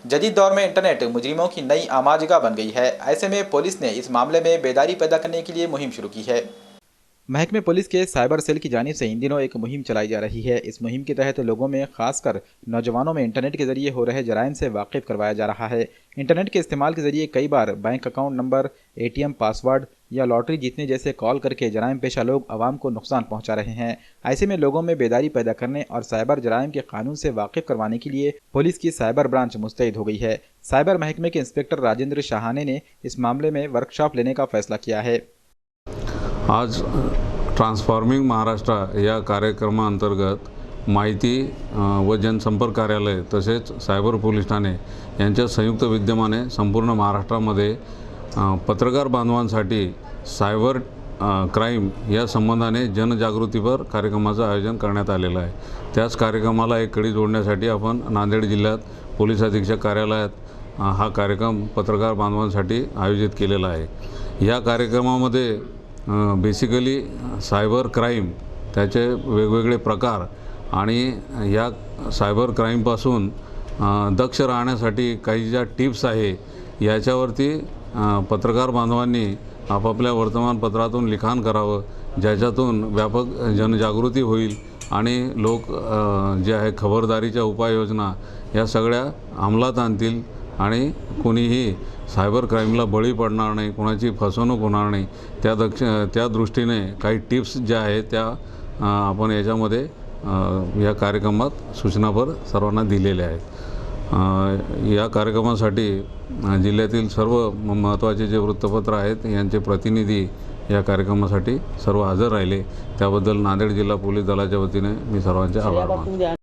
जदीद दौर में इंटरनेट मुजरिमों की नई आमाजगा बन गई है। ऐसे में पुलिस ने इस मामले में बेदारी पैदा करने के लिए मुहिम शुरू की है। महकमे पुलिस के साइबर सेल की जानिब से इन दिनों एक मुहिम चलाई जा रही है। इस मुहिम के तहत लोगों में, खासकर नौजवानों में इंटरनेट के जरिए हो रहे जराइम से वाकिफ करवाया जा रहा है। इंटरनेट के इस्तेमाल के जरिए कई बार bank account number, ATM password या लॉटरी जीतने जैसे कॉल करके जराइम पेशा लोग आवाम को नुकसान पहुंचा रहे हैं। ऐसे में लोगों में बेदारी पैदा करने और साइबर जराइम के कानून से वाकिफ करवाने के लिए पुलिस की साइबर ब्रांच मुस्तैद हो गई है। साइबर महकमे के इंस्पेक्टर राजेंद्र शाहाने ने इस मामले में वर्कशॉप लेने का फैसला किया है। आज ट्रान्सफॉर्मिंग महाराष्ट्र या कार्यक्रमाअंतर्गत माहिती व जनसंपर्क कार्यालय तसेच सायबर पोलीस ठाणे यांच्या संयुक्त विद्यमाने संपूर्ण महाराष्ट्रामध्ये पत्रकार बांधवांसाठी सायबर क्राईम या संबंधाने जनजागृतीपर कार्यक्रमाचं आयोजन करण्यात आलेलं आहे। त्याच कार्यक्रमाला एक कडी जोडण्यासाठी आपण नांदेड जिल्ह्यात पोलीस अधीक्षक कार्यालयात हा कार्यक्रम पत्रकार बांधवांसाठी आयोजित केलेला आहे। या कार्यक्रमामध्ये बेसिकली सायबर क्राईम, त्याचे वेगवेगळे प्रकार आणि या सायबर क्राईमपासून दक्ष राहण्यासाठी काही ज्या टिप्स आहे याच्यावरती पत्रकार बांधवांनी आपापल्या वर्तमानपत्रातून लिखाण करावं, ज्याच्यातून व्यापक जनजागृती होईल आणि लोक जे आहे खबरदारीच्या उपाययोजना या सगळ्या अंमलात आणतील आणि कोणीही सायबर क्राईमला बळी पडणार नाही, कोणाची फसवणूक होणार नाही, त्या दृष्टीने काही टिप्स ज्या आहेत त्या आपण याच्यामध्ये या कार्यक्रमात सूचनापर सर्वांना दिलेल्या आहेत। या कार्यक्रमासाठी जिल्ह्यातील सर्व महत्त्वाचे जे वृत्तपत्र आहेत यांचे प्रतिनिधी या कार्यक्रमासाठी सर्व हजर राहिले, त्याबद्दल नांदेड जिल्हा पोलीस दलाच्या वतीने मी सर्वांचे आभार मानतो।